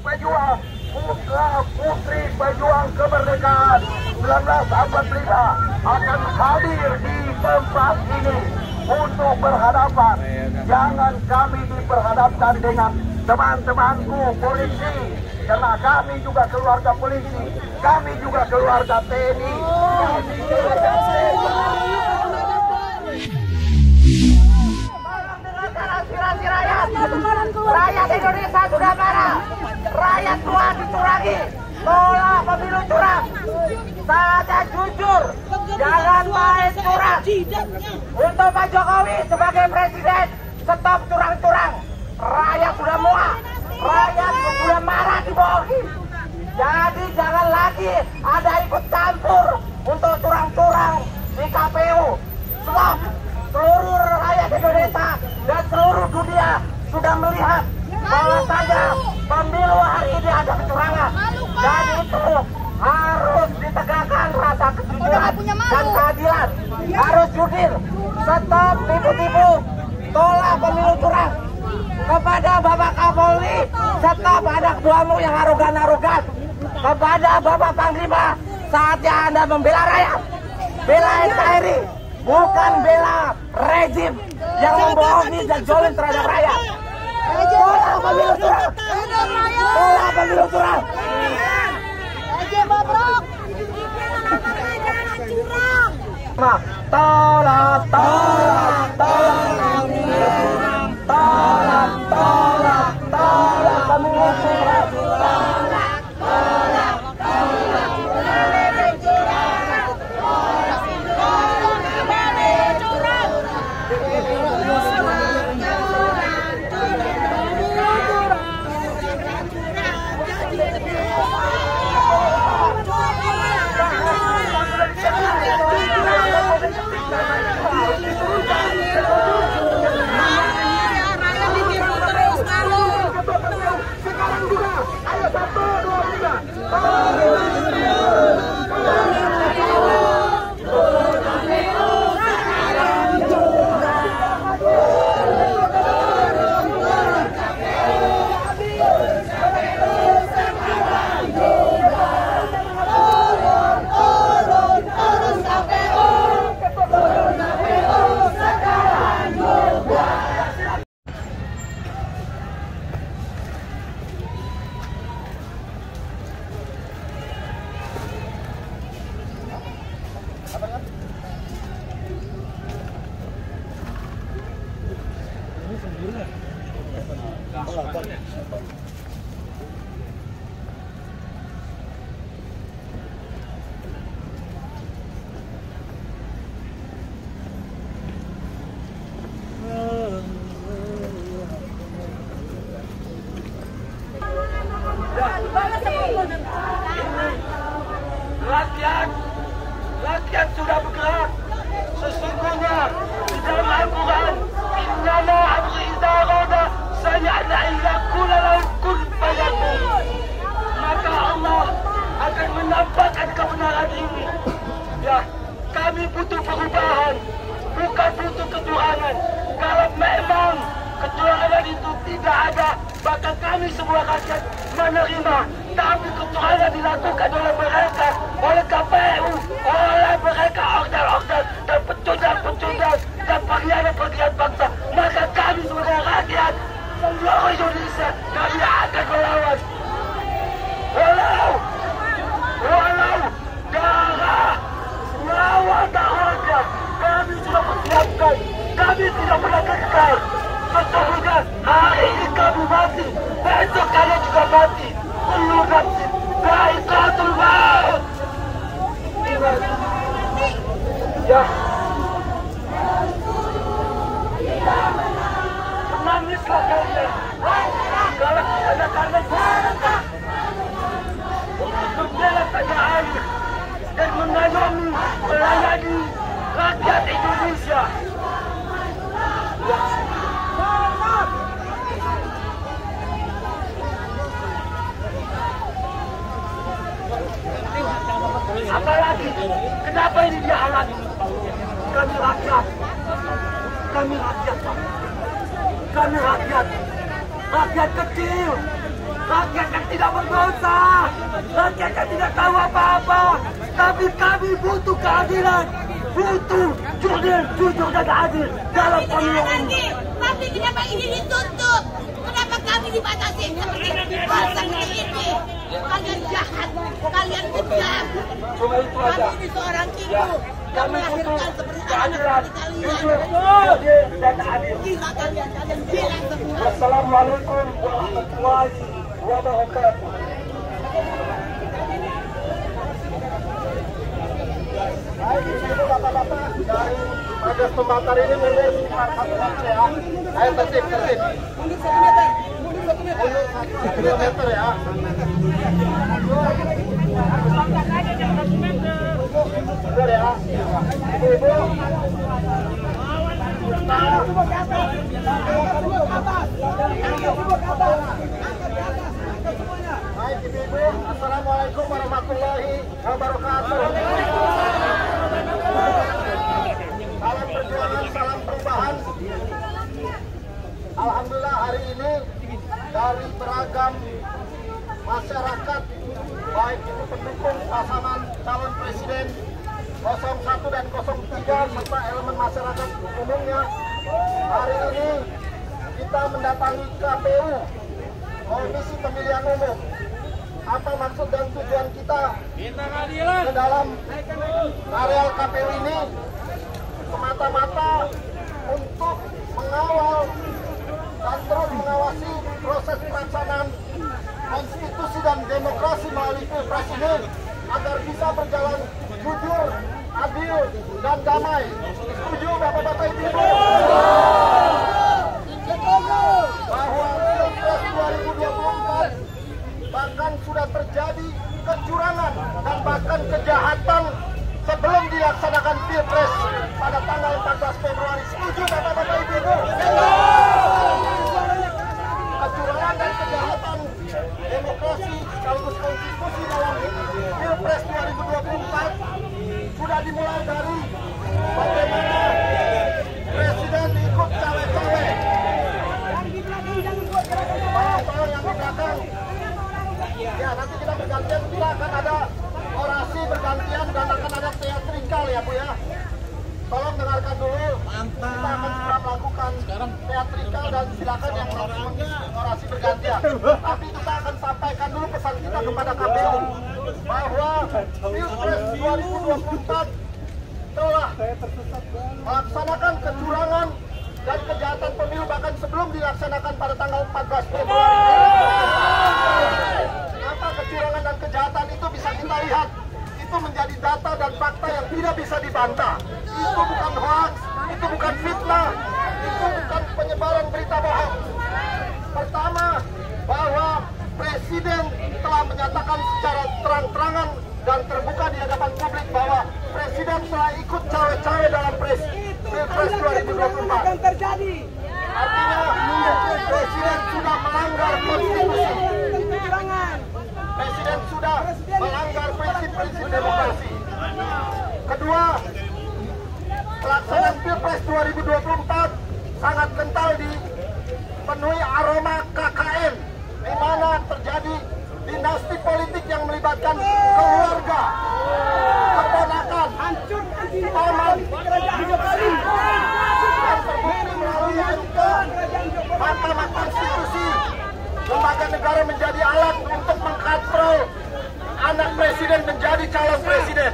pejuang, putra putri pejuang kemerdekaan 1945 akan hadir di tempat ini untuk berhadapan. Jangan kami diperhadapkan dengan teman-temanku polisi, karena kami juga keluarga polisi, kami juga keluarga TNI, kami keluarga aspirasi rakyat. Rakyat Indonesia sudah marah. Rakyat tua dicurangi. Tolak pemilu curang. Saatnya jujur, jangan main curang. Untuk Pak Jokowi sebagai presiden, stop curang-curang. Rakyat sudah muak. Rakyat sudah marah dibohongi. Jadi jangan lagi ada ikut campur untuk curang-curang di KPU. Stop. Seluruh rakyat Indonesia dan seluruh dunia sudah melihat bahwasanya pemilu hari ini ada kecurangan, dan itu harus ditegakkan rasa kejujuran dan keadilan. Harus jujur, stop tipu-tipu, tolak pemilu curang. Kepada Bapak Kapolri, stop anak buahmu yang arogan-arogan. Kepada Bapak Panglima, saatnya Anda membela rakyat, bela NKRI, bukan bela rezim yang membohongi dan zalim terhadap rakyat. Tolak pemilu curang. Tolak pemilu curang. Tolak, tolak, tolak, tolak, tolak, tolak pemilu curang. Rakyat sudah bergerak. Sesungguhnya di dalam Al-Quran, innama amri idza arada sami'na illa qula lahu kun fayakun. Maka Allah akan menampakkan kebenaran ini. Ya, kami butuh perubahan, bukan butuh kecurangan. Kalau memang kecurangan itu tidak ada, maka kami semua rakyat menerima. Tapi kecurangan dilakukan oleh mereka, oleh KPU, oleh mereka organ-organ dan pecundang-pecundang dan pengkhianat-pengkhianat bangsa. Maka kami sebagai rakyat seluruh Indonesia, kami akan melawan. Walau darah, nyawa tak harga, kami sudah persiapkan. Kami tidak pernah kekal. Sesungguhnya hari ini kami mati, besok kalian juga mati. Kullu nafsin dha'iqatul maut. Ya, menangislah kalian kalau ada kalian untuk membela tanah air dan mengayomi, melayani rakyat Indonesia. Ya. Apalagi, kenapa ini dihalangi? Kami rakyat, Pak. Kami rakyat kecil, Rakyat yang tidak berdosa, rakyat yang tidak tahu apa-apa, tapi kami butuh keadilan, butuh jujur dan adil dalam pemilu ini. Tapi kenapa ini ditutup? Kenapa kami dibatasi seperti ini? Kalian jahat, kalian kejam. Kami ini seorang ibu yang melahirkan seperti anak jujur dan adil. Gila kalian gila semua. Wassalamualaikum warahmatullahi wabarakatuh. Baik, ibu bapak-bapak dari Magas Pembakar ini mundur sekitar 1 meter ya. Ayo tertib. Mundur 1 meter. Mundur 1 meter ya. Mundur ya. Ibu-ibu. Baik ibu-ibu, assalamualaikum warahmatullahi wabarakatuh. Salam perjuangan, salam perubahan. Alhamdulillah hari ini dari beragam masyarakat, baik itu pendukung pasangan calon presiden 01 dan 03 serta elemen masyarakat umumnya, hari ini kita mendatangi KPU, Komisi Pemilihan Umum. Apa maksud dan tujuan kita ke dalam areal KPU ini? Semata-mata untuk mengawal dan terus mengawasi proses pelaksanaan konstitusi dan demokrasi melalui Pilpres ini agar bisa berjalan jujur, adil, dan damai. Setuju Bapak-Bapak Ibu-Ibu? Bahwa Pilpres 2024 bahkan sudah terjadi kecurangan dan bahkan kejahatan sebelum dilaksanakan Pilpres pada tanggal 14 Februari. Setuju Bapak-Bapak Ibu-Ibu? Kecurangan dan kejahatan demokrasi sekaligus konstitusi dalam Pilpres 2024 sudah dimulai dari bagaimana Presiden ikut cawe-cawe. Tolong yang di belakang. Ya, nanti kita bergantian, kita akan ada orasi bergantian dan akan ada teatrikal ya Bu ya. Tolong dengarkan dulu. Kita akan segera melakukan teatrikal dan silakan yang orasi bergantian. Tapi kita akan sampaikan dulu pesan kita kepada KPU bahwa Pilpres 2024 telah melaksanakan kecurangan dan kejahatan pemilu bahkan sebelum dilaksanakan pada tanggal 14 Februari. Apa kecurangan dan kejahatan itu bisa kita lihat. Itu menjadi data dan fakta yang tidak bisa dibantah. Itu bukan hoax, itu bukan fitnah, itu bukan penyebaran berita bohong. Pertama, bahwa Presiden telah menyatakan secara terang-terangan dan terbuka di hadapan publik bahwa Presiden telah ikut cawe-cawe dalam Pilpres 2024. Artinya, Presiden sudah melanggar konstitusi. Presiden sudah melanggar prinsip-prinsip demokrasi. Kedua, pelaksanaan Pilpres 2024 sangat kental dipenuhi aroma KKN, di mana terjadi dinasti politik yang melibatkan keluarga, keponakan, paman, dan terbukti melalui MK, Mahkamah Konstitusi, lembaga negara menjadi alat untuk mengkontrol anak presiden menjadi calon presiden.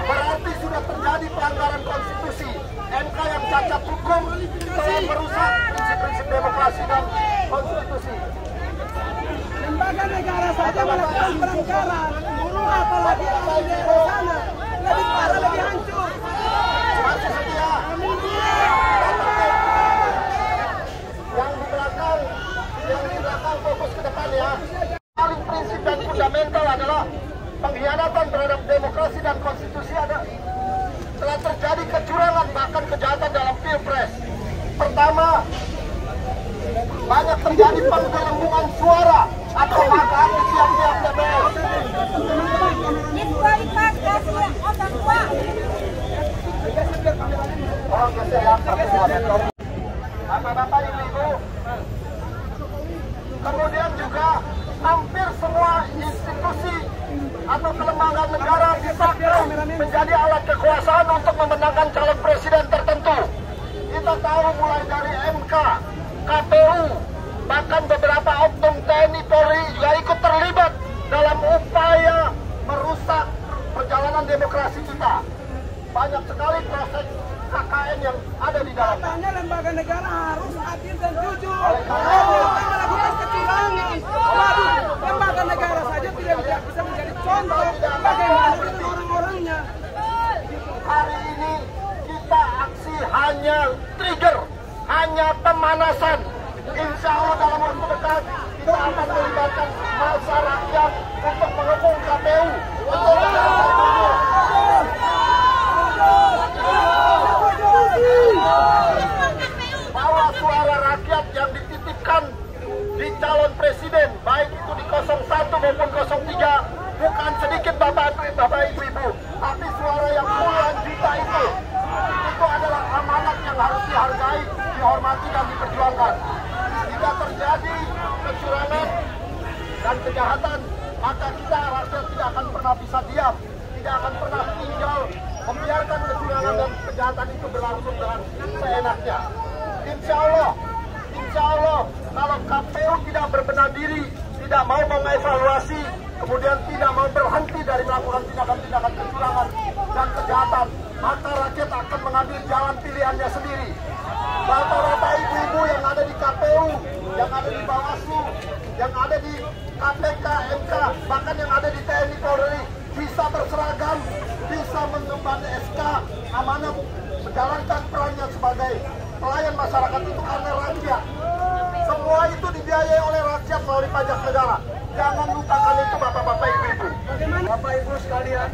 Berarti sudah terjadi pelanggaran konstitusi. MK yang cacat hukum telah merusak prinsip-prinsip demokrasi dan konstitusi. Lembaga negara saja melakukan pelanggaran, apalagi di sana lebih parah, lebih hancur. Masih setia. Yang di belakang fokus ke depan ya. Paling prinsip dan fundamental adalah pengkhianatan terhadap demokrasi dan konstitusi. Telah terjadi kecurangan bahkan kejahatan dalam Pilpres. Pertama, banyak terjadi penggelembungan suara atau hak di tiap-tiap TPS. Bapak-bapak, ibu-ibu, kemudian juga hampir semua institusi atau kelembagaan negara dipakai menjadi alat kekuasaan untuk memenangkan calon presiden tertentu. Kita tahu mulai dari MK, KPU, bahkan beberapa oknum TNI Polri juga ikut terlibat dalam upaya merusak perjalanan demokrasi kita. Banyak sekali proses KKN yang ada di dalamnya. Katanya lembaga negara harus adil dan jujur. Bukan melakukan kecurangan. Waduh, lembaga negara saja tidak bisa menjadi contoh. Bagaimana dengan orang-orangnya? Hari ini kita aksi hanya trigger, hanya pemanasan. Insya Allah dalam waktu dekat kita akan melibatkan massa rakyat untuk mengepung KPU. Untuk bahwa suara rakyat yang dititipkan di calon presiden, baik itu di 01 maupun 03, bukan sedikit Bapak Ibu, tapi suara yang puluhan juta itu adalah amanat yang harus dihargai, dihormati dan diperjuangkan. Jika terjadi kecurangan dan kejahatan, maka kita rakyat tidak akan pernah bisa diam, tidak akan pernah tinggal membiarkan kecurangan dan kejahatan itu berlangsung dengan seenaknya. Insya Allah, kalau KPU tidak berbenah diri, tidak mau mengevaluasi, kemudian tidak mau berhenti dari melakukan tindakan-tindakan kecurangan dan kejahatan, maka rakyat akan mengambil jalan pilihannya sendiri. Bapak-bapak, ibu-ibu yang ada di KPU, yang ada di Bawaslu, yang ada di KPK, MK, bahkan yang ada di TNI Polri, bisa berseragam, bisa mengemban SK, amanat, menjalankan perannya sebagai pelayan masyarakat itu karena rakyat. Semua itu dibiayai oleh rakyat melalui pajak negara. Jangan lupakan itu Bapak-bapak, ibu-ibu. Bapak Ibu sekalian,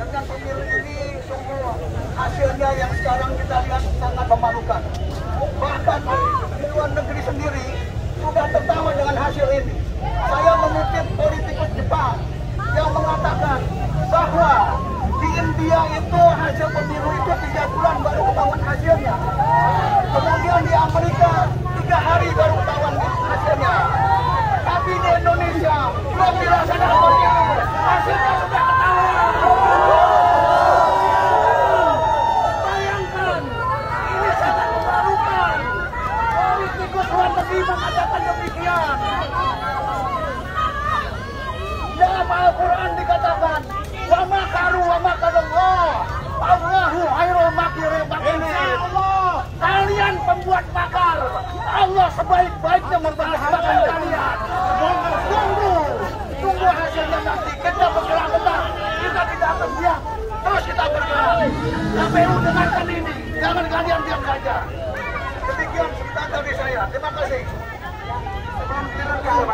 dengan pemilu ini sungguh hasilnya yang sekarang kita lihat sangat memalukan. Bahkan di luar negeri sendiri sudah tertawa dengan hasil ini. Saya mengutip politikus Jepang yang mengatakan bahwa di India itu hasil pemilu itu 3 bulan baru ketahuan hasilnya. Kemudian di Amerika 3 hari baru ketahuan hasilnya. Tapi di Indonesia belum dilaksanakan, hasilnya sudah ketahuan. Bayangkan, ini sangat memalukan. Politikus luar negeri mengatakan demikian. Dalam Al-Quran dikatakan, wa makaru wa makarullah, Allahu khairul makirin. Allah, kalian pembuat makar, Allah sebaik-baiknya membalaskan kalian. Tunggu hasilnya nanti. Kita bergerak benar, kita tidak akan diam, terus kita bergerak. KPU dengarkan ini, jangan kalian diam saja. Demikian sebentar dari saya. Terima kasih. Sebelum direkam,